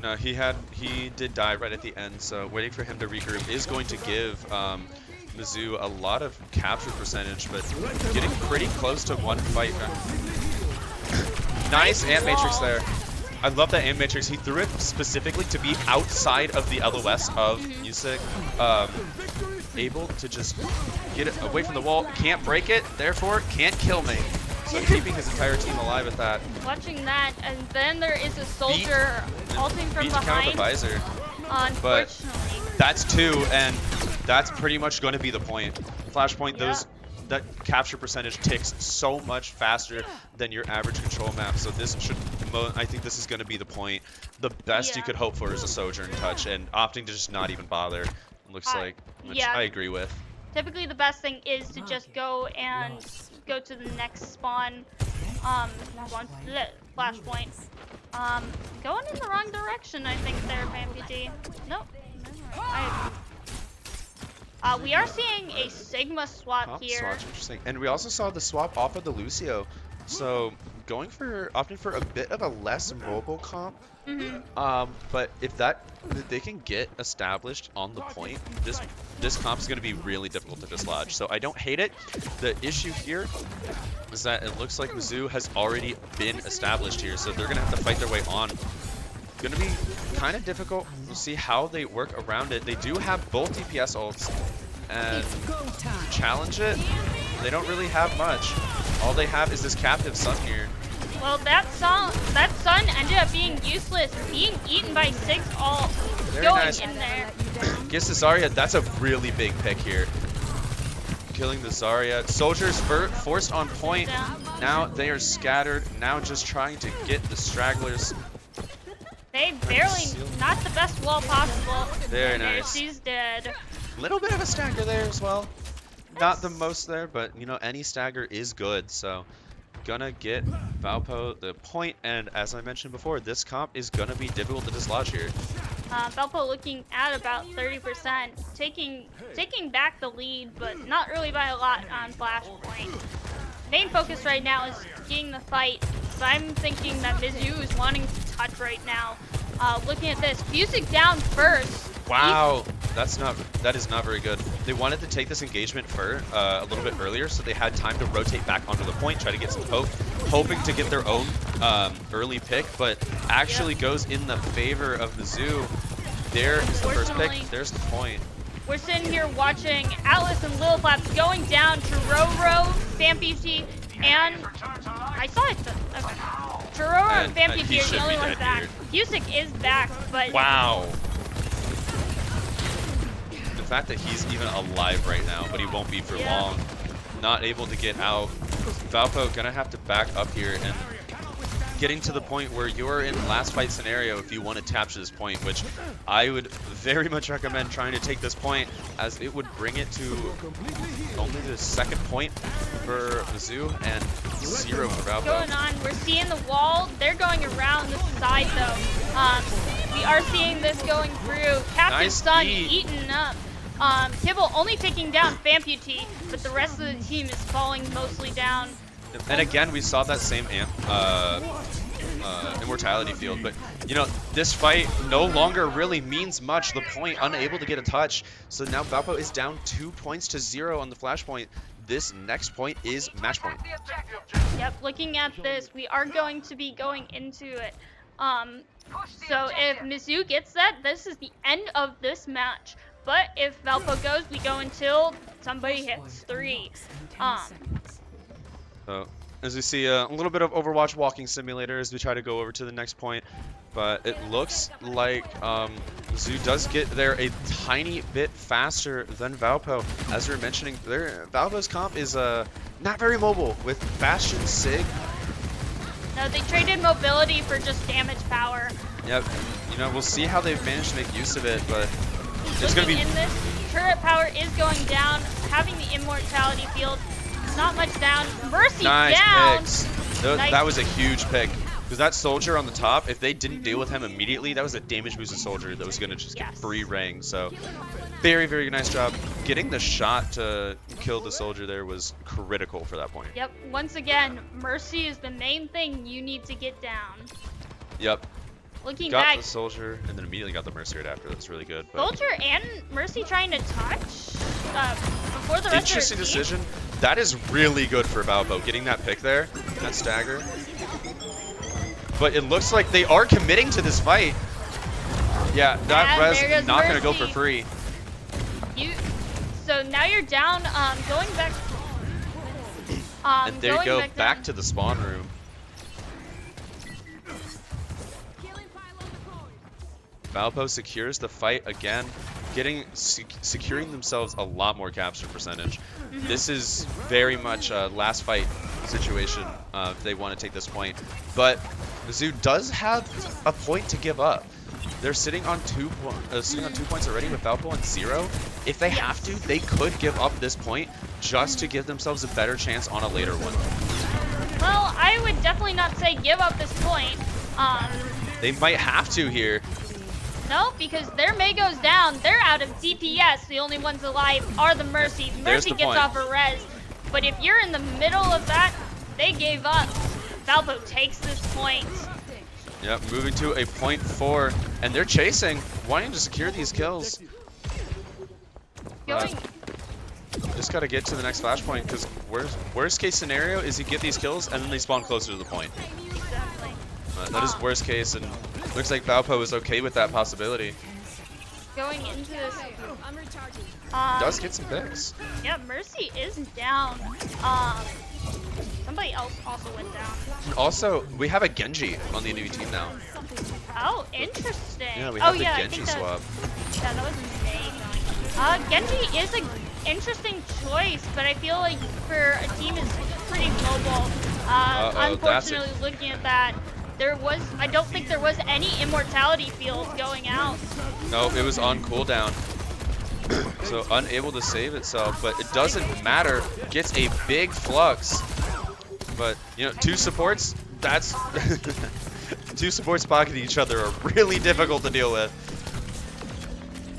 No, he did die right at the end, so waiting for him to regroup is going to give Mizzou a lot of capture percentage, but getting pretty close to one fight. Nice Ant Matrix there. I love that Ant Matrix. He threw it specifically to be outside of the LOS of Music. Able to just get it away from the wall. Can't break it, therefore can't kill me. So keeping his entire team alive at that. Watching that, and then there is a soldier ulting from Beat to count the behind. visor. Unfortunately. That's 2, and that's pretty much going to be the point. Flashpoint, that capture percentage ticks so much faster than your average control map. So this should, I think this is going to be the point. The best you could hope for is a Sojourn touch, and opting to just not even bother. Looks like, which I agree with. Typically the best thing is to just go and go to the next spawn. Once the Flashpoint. Going in the wrong direction, I think there, Fampute. Nope. We are seeing a Sigma swap here. Swap, interesting. And we also saw the swap off of the Lucio. So opting for a bit of a less mobile comp. But if they can get established on the point, this comp is going to be really difficult to dislodge. So I don't hate it. The issue here is that it looks like Mizzou has already been established here, so they're going to have to fight their way on. Going to be kind of difficult. We'll see how they work around it. They do have both DPS ults, and challenge it, they don't really have much. All they have is this captive sun here. Well, that sun ended up being useless, being eaten by 6 all going in there. Gets the Zarya. That's a really big pick here. Killing the Zarya. Soldiers forced on point. Now they are scattered. Now just trying to get the stragglers. They barely, not the best wall possible. Very And there nice. she's dead. Little bit of a stagger there as well. Not the most there, but you know, any stagger is good. So gonna get Valpo the point, and as I mentioned before, this comp is gonna be difficult to dislodge here. Valpo looking at about 30%, taking back the lead, but not really by a lot on Flashpoint. Main focus right now is getting the fight but I'm thinking that Mizzou is wanting to touch right now. Looking at this, Fusic down first. Wow, that is not very good. They wanted to take this engagement a little bit earlier, so they had time to rotate back onto the point, try to get some poke, hoping to get their own early pick, but actually goes in the favor of Mizzou. There is the first pick. There's the point. We're sitting here watching Atlas and Lil Flaps going down to Roro, Fampichi, and I saw it. Okay. Churro and Fampichi are the only ones back. Fusic is back, but wow. The fact that he's even alive right now, but he won't be for long. Not able to get out. Valpo gonna have to back up here and getting to the point where you're in last fight scenario if you want to capture this point, which I would very much recommend trying to take this point, as it would bring it to only the second point for Mizzou and 0 for Valpo. Going on, we're seeing the wall. They're going around the side though. We are seeing this going through. Captain Sun eaten up. Kibble only taking down Famputi, but the rest of the team is falling mostly down. And again, we saw that same immortality field, but you know, this fight no longer really means much. The point unable to get a touch, so now Valpo is down 2 points to 0 on the flash point. This next point is match point. Yep, looking at this, we are going to be going into it. So if Mizzou gets that, this is the end of this match. But if Valpo goes, we go until somebody hits 3. So, as we see a little bit of Overwatch walking simulator as we try to go over to the next point, but it looks like Mizzou does get there a tiny bit faster than Valpo. As we were mentioning, Valpo's comp is not very mobile with Bastion, Sig. No, they traded mobility for just damage power. Yep, you know, we'll see how they've managed to make use of it, but it's going to be... in this, turret power is going down, having the immortality field. Not much down. Mercy nice down. Picks. That was a huge pick. Because that soldier on the top, if they didn't deal with him immediately, that was a damage boosted soldier that was going to just get free ring. So very, very nice job. Getting the shot to kill the soldier there was critical for that point. Yep. Once again, Mercy is the main thing you need to get down. Yep. Looking got back, the soldier and then immediately got the mercy right after. That's really good. But soldier and Mercy trying to touch before the rest interesting of their decision. That is really good for Valpo, getting that pick there, that stagger. But it looks like they are committing to this fight. Yeah, that res not going to go for free. So now you're down, going back. And there you go, back to the spawn room. Valpo secures the fight again, securing themselves a lot more capture percentage. This is very much a last fight situation if they want to take this point. But Mizzou does have a point to give up. They're sitting on 2 points already with Valpo on 0. If they have to, they could give up this point just to give themselves a better chance on a later one. Well, I would definitely not say give up this point. They might have to here. No, because their May goes down. They're out of DPS. The only ones alive are the Mercy. Mercy gets off a res. But if you're in the middle of that, they gave up. Valpo takes this point. Yep, moving to a .4, and they're chasing, wanting to secure these kills. Just got to get to the next flashpoint, because worst case scenario is you get these kills and then they spawn closer to the point. Exactly. That is worst case, and looks like Valpo is okay with that possibility. Going into this, does get some picks. Yeah, Mercy is down. Somebody else also went down. Also, we have a Genji on the enemy team now. Oh, interesting. Yeah, we have the Genji swap. Yeah, that was amazing. Genji is an interesting choice, but I feel like for a team is pretty mobile. Unfortunately, looking at that, I don't think there was any immortality field going out. No, it was on cooldown. So unable to save itself, but it doesn't matter. Gets a big flux. But, you know, 2 supports, that's... 2 supports pocketing each other are really difficult to deal with.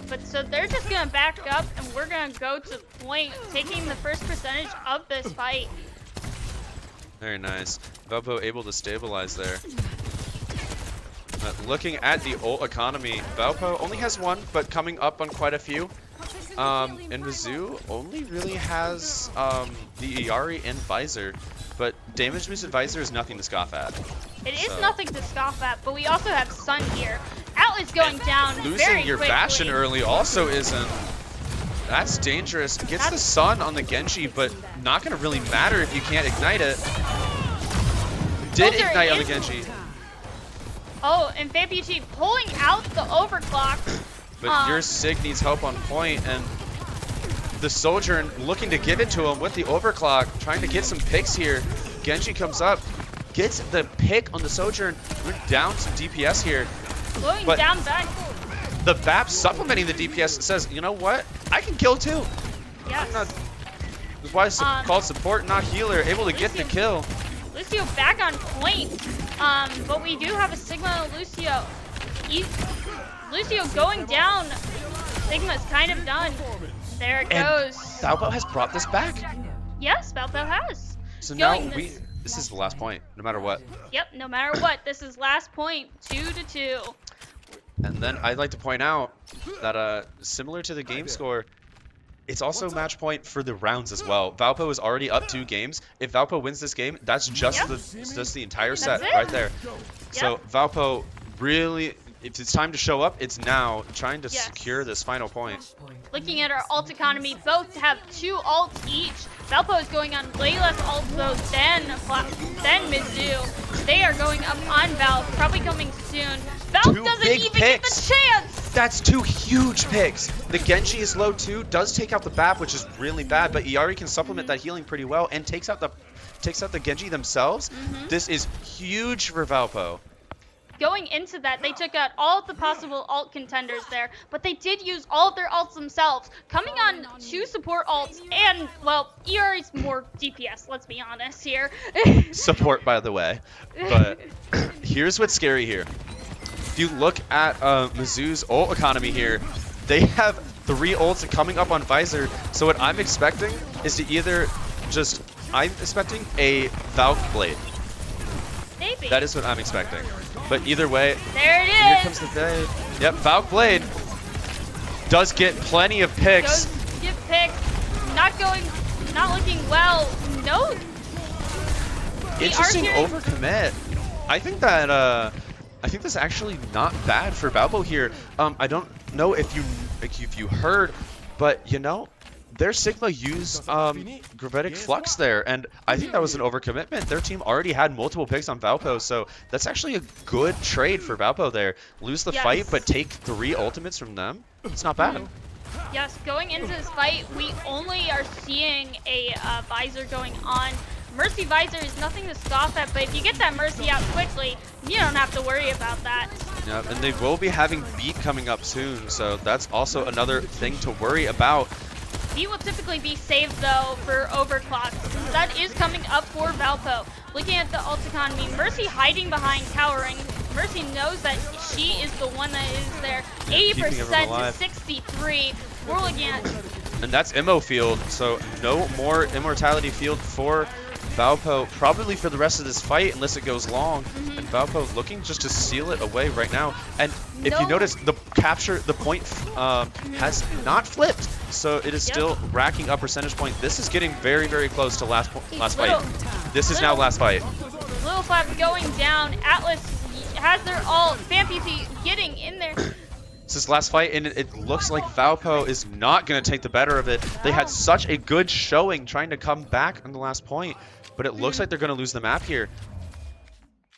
But so they're just going to back up, and we're going to go to point, taking the first percentage of this fight. Very nice. Valpo able to stabilize there. Looking at the ult economy, Valpo only has one, but coming up on quite a few. And Mizzou only really has the Iari and Visor, but damage boosted Visor is nothing to scoff at. It is nothing to scoff at, but we also have Sun here. Atlas going down very Losing your quickly. Bastion early also isn't. That's dangerous. Gets the Sun on the Genji, but not going to really matter if you can't ignite it. Did Soldier ignite on the is- Genji. Oh, and FampyG pulling out the overclock. But your Sig needs help on point, and the Soldier looking to give it to him with the overclock, trying to get some picks here. Genji comes up, gets the pick on the Sojourn. We're down some DPS here. Going but down back. The BAP supplementing the DPS says, you know what? I can kill too. Yes. That's why it's called support, not healer. Able to get the kill. Lucio back on point. But we do have a Sigma Lucio. Lucio going down. Sigma's kind of done. There it goes. Valpo has brought this back. Yes, Valpo has. So now this is the last point, no matter what. Yep, no matter what. This is last point, 2-2. And then I'd like to point out that similar to the game score, it's also match point for the rounds as well. Valpo is already up 2 games. If Valpo wins this game, that's just the entire set right there. So Valpo really, if it's time to show up, it's now trying to secure this final point. Looking at our ult economy, both have 2 ults each. Valpo is going on way less ults though than Mizzou. They are going up on Valve, probably coming soon. Valve doesn't even get the chance! That's 2 huge picks. The Genji is low too, does take out the BAP, which is really bad, but Iari can supplement that healing pretty well and takes out the Genji themselves. This is huge for Valpo. Going into that, they took out all of the possible ult contenders there, but they did use all of their ults themselves, coming on 2 support ults, and, well, Iari's more DPS, let's be honest here. Support, by the way. But here's what's scary here. If you look at Mizzou's ult economy here, they have 3 ults coming up on Visor, so what I'm expecting is to either I'm expecting a Valk Blade. Maybe. That is what I'm expecting. But either way, there it is. Here comes the day. Yep, Valk Blade does get plenty of picks. Does get picks. Not looking well. No. Interesting overcommit. I think that's actually not bad for Valpo here. I don't know if you heard, but you know, their Sigma used Gravitic Flux there, and I think that was an overcommitment. Their team already had multiple picks on Valpo, so that's actually a good trade for Valpo there. Lose the fight, but take 3 ultimates from them. It's not bad. Yes, going into this fight, we only are seeing a Visor going on. Mercy Visor is nothing to scoff at, but if you get that Mercy out quickly, you don't have to worry about that. Yep, and they will be having Beat coming up soon, so that's also another thing to worry about. Beat will typically be saved though for overclock, since that is coming up for Valpo. Looking at the ult economy, Mercy hiding behind towering. Mercy knows that she is the one that is there. 80% to 63. We're looking at... And that's Immo field, so no more immortality field for Valpo, probably for the rest of this fight, unless it goes long. And Valpo looking just to seal it away right now. And if you notice, the point has not flipped, so it is still racking up percentage point. This is getting very, very close to last fight. This is now last fight. Little Flap going down. Atlas has their ult. FanPP getting in there. This is last fight, and it looks like Valpo is not going to take the better of it. They had such a good showing trying to come back on the last point, but it looks like they're going to lose the map here.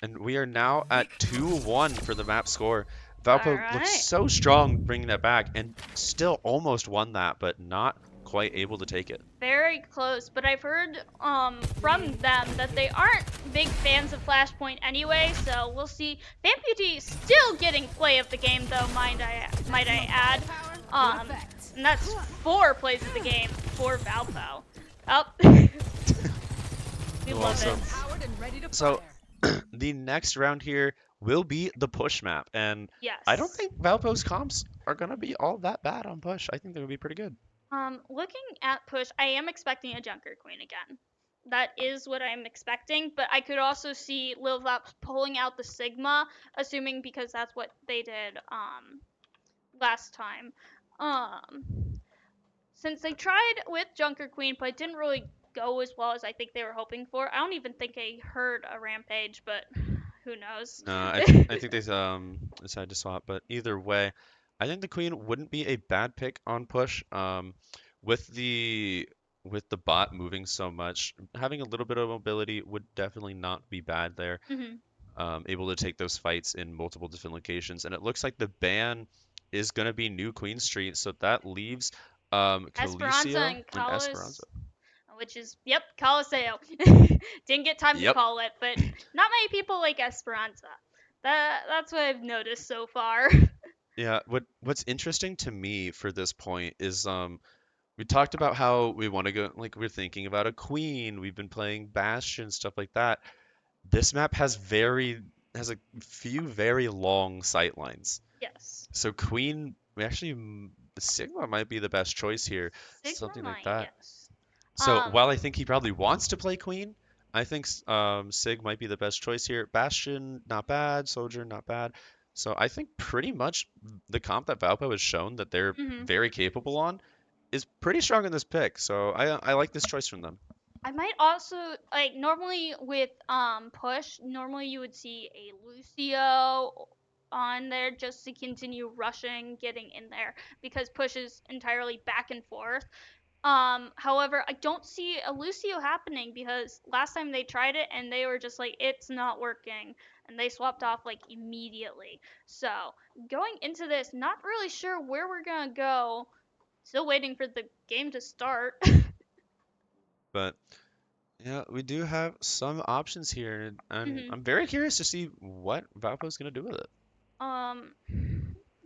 And we are now at 2-1 for the map score. Valpo looks so strong bringing that back, and still almost won that, but not quite able to take it. Very close, but I've heard from them that they aren't big fans of Flashpoint anyway, so we'll see. FanPT still getting play of the game though, might I add. And that's 4 plays of the game for Valpo. We love it. So the next round here will be the push map, and I don't think Valpo's comps are gonna be all that bad on push. I think they're gonna be pretty good. Looking at push, I am expecting a Junker Queen again. that is what I'm expecting, but I could also see Lil Vaps pulling out the Sigma, assuming because that's what they did last time. Since they tried with Junker Queen, but it didn't really go as well as I think they were hoping for. I don't even think I heard a Rampage, but who knows? No, I think they decided to swap, but either way, I think the Queen wouldn't be a bad pick on push. With the with the bot moving so much, having a little bit of mobility would definitely not be bad there. Mhm. Able to take those fights in multiple different locations, and it looks like the ban is gonna be New Queen Street, so that leaves Esperanza Calicio and and Esperanza. which is, yep, Coliseo. Didn't get time to Yep. call it, but not many people like Esperanza. That's what I've noticed so far. Yeah, what's interesting to me for this point is we talked about how we want to go, like we're thinking about a queen, we've been playing Bastion, stuff like that. This map has a few very long sight lines. Yes. So queen, we actually Sigma might be the best choice here, Sigma something like might, that. yes. So while I think he probably wants to play queen, I think Sig might be the best choice here. Bastion, not bad. Soldier, not bad. So I think pretty much the comp that Valpo has shown that they're Mhm. very capable on is pretty strong in this pick. So I like this choice from them. I might also, like, normally with push, normally you would see a Lucio on there just to continue rushing, getting in there, because push is entirely back and forth. However, I don't see a Lucio happening because last time they tried it and they were just like, it's not working, and they swapped off like immediately. So going into this, not really sure where we're gonna go. Still waiting for the game to start. But yeah, we do have some options here, and Mhm. I'm very curious to see what Valpo's gonna do with it.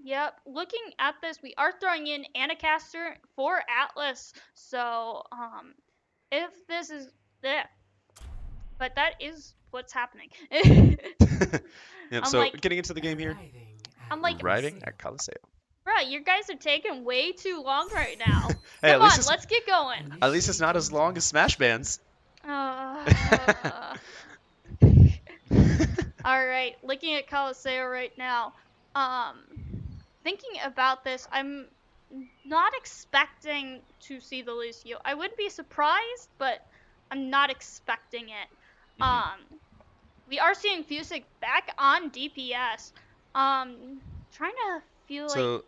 Yep. Looking at this, we are throwing in Anacaster for Atlas. So, if this is there, but that is what's happening. Yep, I'm so like, getting into the game here, arriving at Coliseum. bruh, you guys are taking way too long right now. Hey, Come at least on, it's let's get going. at least it's not as long as Smash Bands. All right, looking at Coliseo right now. Thinking about this, I'm not expecting to see the Lucio. I wouldn't be surprised, but I'm not expecting it. We are seeing Fusic back on DPS. Trying to feel So like.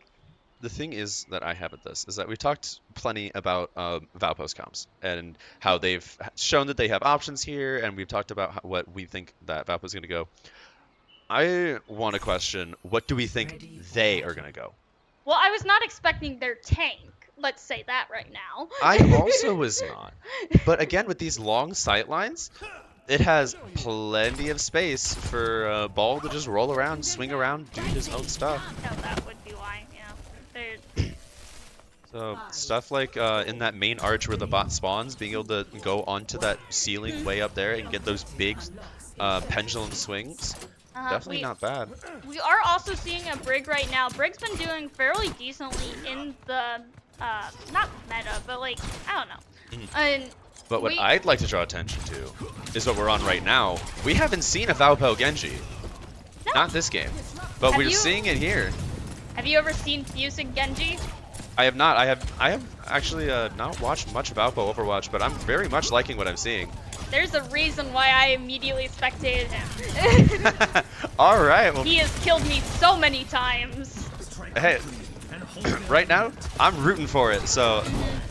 the thing is that I have at this is that we talked plenty about Valpo's comps and how they've shown that they have options here, and we've talked about what we think that Valpo's going to go. I want to question, what do we think they are going to go? Well, I was not expecting their tank. Let's say that right now. I also was not. But again, with these long sight lines, it has plenty of space for Ball to just roll around, swing around, do his own stuff. No, that would be why, yeah. So stuff like in that main arch where the bot spawns, being able to go onto that ceiling way up there and get those big pendulum swings, definitely not bad. We are also seeing a Brig right now. Brig's been doing fairly decently in the, not meta, but like, I don't know. And But what I'd like to draw attention to is what we're on right now. We haven't seen a Valpo Genji. No. Not this game. But we're you- seeing it here. Have you ever seen Fusic Genji? I have not. I have actually not watched much Valpo Overwatch, but I'm very much liking what I'm seeing. There's a reason why I immediately spectated him. All right. Well, He has killed me so many times. hey, right now I'm rooting for it. So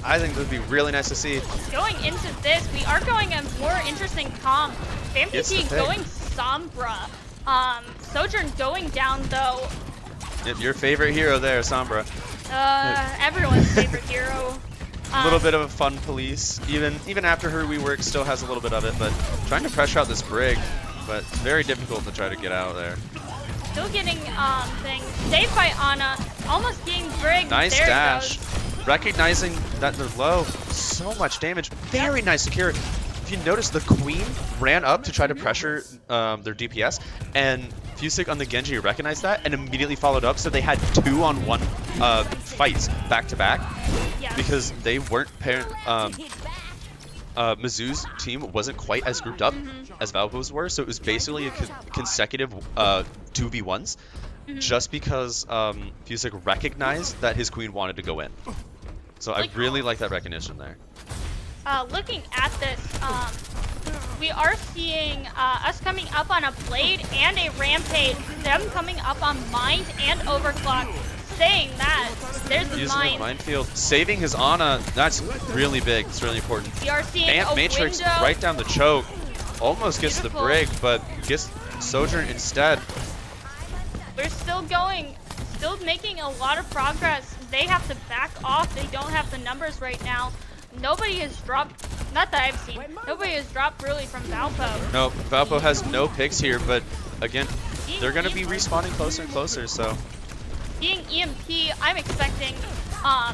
I think it would be really nice to see. Going into this, we are going a more interesting comp. It's the FamPT thing. going Sombra. Sojourn going down though. Yep, your favorite hero there, Sombra. Everyone's favorite hero. A little bit of a fun police. Even after her rework, still has a little bit of it. But trying to pressure out this Brig, but it's very difficult to try to get out there. Still getting things. Saved by Ana. Almost getting Brig. Nice there dash. It goes. Recognizing that they're low. So much damage. Very nice secure. If you notice, the Queen ran up to try to pressure their DPS, and Fusic on the Genji recognized that and immediately followed up, so they had 2-on-1 fights back to back Yes. because they weren't Mizzou's team wasn't quite as grouped up as Valpo's were, so it was basically a consecutive 2v1s, just because Fusick recognized that his queen wanted to go in. So I really like that recognition there. Looking at this, we are seeing us coming up on a Blade and a Rampage, them coming up on Mind and Overclock, saying that there's the Using Mind. the minefield, saving his Ana, that's really big, it's really important. We are seeing Amp a Matrix window. right down the choke, almost gets Beautiful. the brig, but gets Sojourn instead. We're still going, still making a lot of progress. They have to back off. They don't have the numbers right now. Nobody has dropped, not that I've seen, nobody has dropped really from Valpo. No, Valpo has no picks here, but again, they're going to be respawning closer and closer, so. Being EMP, I'm expecting a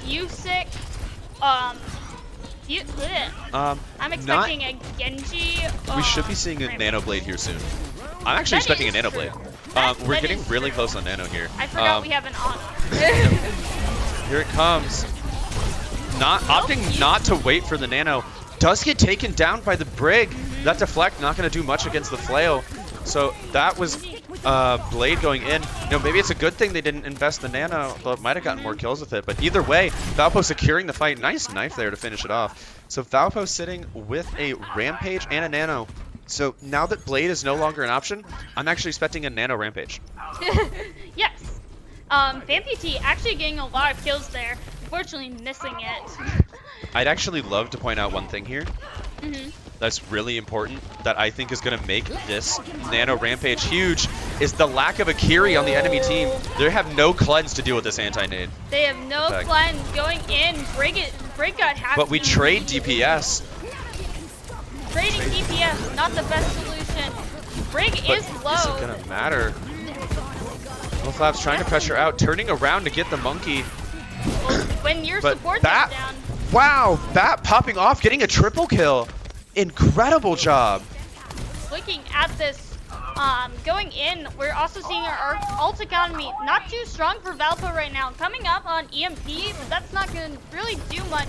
Fusick, I'm expecting a Genji. We should be seeing a Nano Blade here soon. I'm actually expecting a Nano Blade. We're getting really close on Nano here. I forgot we have an Ana. Here it comes. Opting not to wait for the Nano. Does get taken down by the Brig. That deflect not going to do much against the Flail. So that was Blade going in. You know, maybe it's a good thing they didn't invest the Nano, though it might have gotten more kills with it. But either way, Valpo securing the fight. Nice knife there to finish it off. So Valpo sitting with a Rampage and a Nano. So now that Blade is no longer an option, I'm actually expecting a Nano Rampage. Yes. Vamput actually getting a lot of kills there. Unfortunately missing it. I'd actually love to point out one thing here. That's really important that I think is going to make this Nano Rampage huge is the lack of a Kiri on the enemy team. They have no cleanse to deal with this anti-nade. They have no cleanse going in. Brig got hacked. But we trade DPS. Trading DPS, not the best solution. Brig is low. Is it going to matter? Flap's trying to pressure out, turning around to get the monkey. Well, when your support goes down. Wow, Bat popping off, getting a triple kill. Incredible job. Looking at this, going in, we're also seeing our ult economy not too strong for Valpo right now. Coming up on EMP, but that's not going to really do much.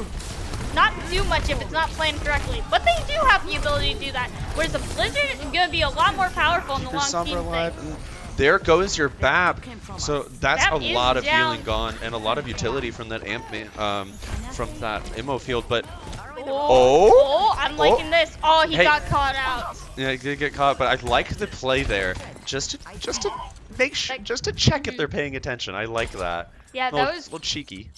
Not do much if it's not planned correctly, but they do have the ability to do that. Whereas a Blizzard is going to be a lot more powerful in the long team thing. There goes your BAP. So that's BAP a lot of down. healing gone and a lot of utility from that from that immo field. But I'm liking this. Oh, he got caught out. Yeah, he did get caught, but I like the play there. Just to make sure, just to check if they're paying attention. I like that. Yeah, that was a little cheeky.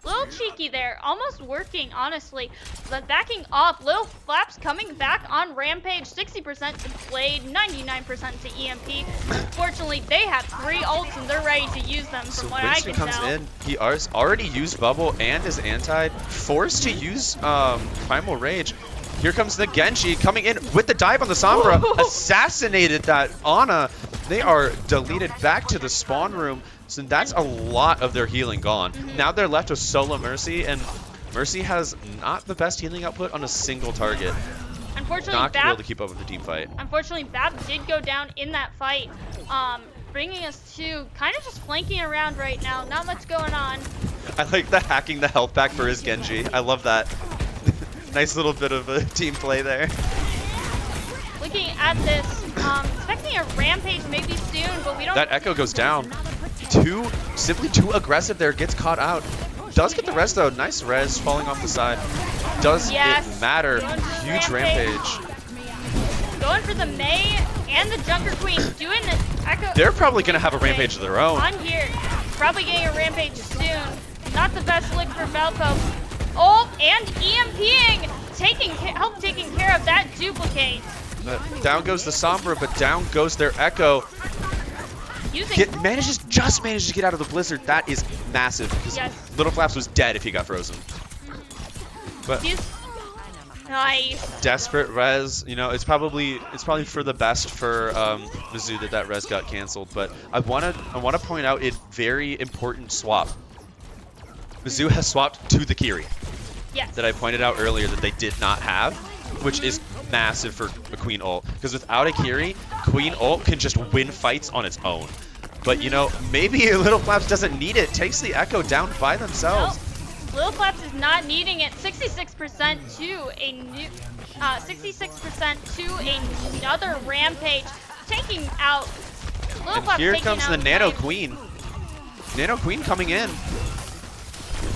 Little cheeky there, almost working, honestly. But backing off, Little Flaps coming back on Rampage, 60% to Blade, 99% to EMP. Fortunately, they have 3 ults and they're ready to use them from what I can comes tell. in, he already used Bubble and his Anti, forced to use Primal Rage. Here comes the Genji coming in with the dive on the Sombra, assassinated that Ana. They are deleted back to the spawn room. So that's a lot of their healing gone. Now they're left with solo Mercy, and Mercy has not the best healing output on a single target. Unfortunately, not gonna be able to keep up with the team fight. Unfortunately, Bab did go down in that fight, bringing us to kind of just flanking around right now. Not much going on. I like the hacking the health pack for his Genji. I love that. Nice little bit of a team play there. Looking at this, expecting a Rampage maybe soon, but we don't. That Echo goes down. Simply too aggressive there, gets caught out. Does get the res though, nice res falling off the side. Does it matter? Huge Rampage. Going for the Mei and the Junker Queen, doing the Echo. They're probably gonna have a Rampage of their own. On here, probably getting a Rampage soon. Not the best look for Valpo. Oh, and EMPing, help taking care of that duplicate. Down goes the Sombra, but down goes their Echo. Manages to get out of the Blizzard. That is massive, because Little Flaps was dead if he got frozen. But nice. Desperate res, you know, it's probably for the best for Mizzou that res got canceled. But I wanna point out a very important swap. Mizzou has swapped to the Kiri. Yes. That I pointed out earlier that they did not have, which is massive for a Queen ult. Because without a Kiri, Queen ult can just win fights on its own. But you know, maybe Little Flaps doesn't need it. Takes the Echo down by themselves. Little Flaps is not needing it. 66% to a new, 66% to another Rampage, taking out Little And Flaps. here taking comes out the Nano Life. Queen. Nano Queen coming in.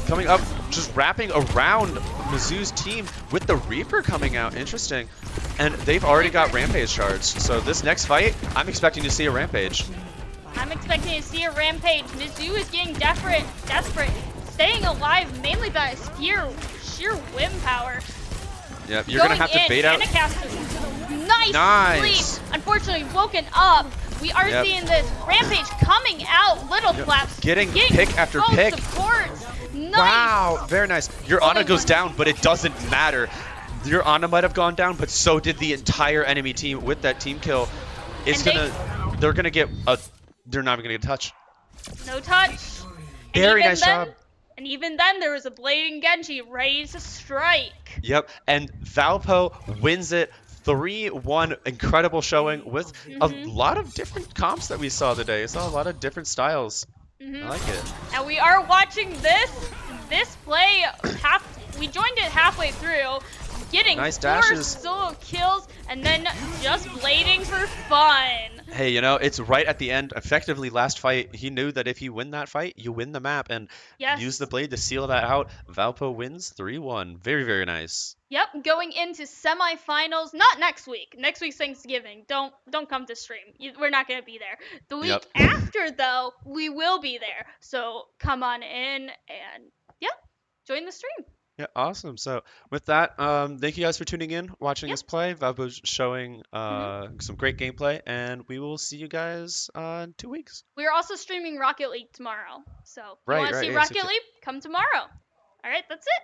Coming up, just wrapping around Mizzou's team with the Reaper coming out. Interesting. And they've already got Rampage shards. So this next fight, I'm expecting to see a Rampage. I'm expecting to see a Rampage. Mizzou is getting desperate, staying alive mainly by sheer whim power. Yep, you're gonna have to bait out. Nice sleep. Unfortunately, woken up. We are seeing this Rampage coming out. Little Flaps Getting pick after pick. Supports. Nice. Wow, very nice. Your Ana goes down, but it doesn't matter. Your Ana might have gone down, but so did the entire enemy team with that team kill. They're gonna get a. They're not even gonna get a touch. No touch. Very nice job. And even then, there was a Blading Genji ready to strike. Yep, and Valpo wins it 3-1. Incredible showing with a lot of different comps that we saw today. We saw a lot of different styles. I like it. And we are watching this play. We joined it halfway through, getting nice 4 dashes. solo kills, and then just blading for fun. Hey, you know, it's right at the end. Effectively, last fight, he knew that if you win that fight, you win the map, and use the blade to seal that out. Valpo wins 3-1. Very, very nice. Yep, going into semifinals, not next week. Next week's Thanksgiving. Don't come to stream. We're not going to be there. The week after, though, we will be there. So come on in and, join the stream. Yeah, awesome. So with that, thank you guys for tuning in, watching us play. Valpo's showing some great gameplay, and we will see you guys in 2 weeks. We're also streaming Rocket League tomorrow. So if you want to see yeah, Rocket League, come tomorrow. All right, that's it.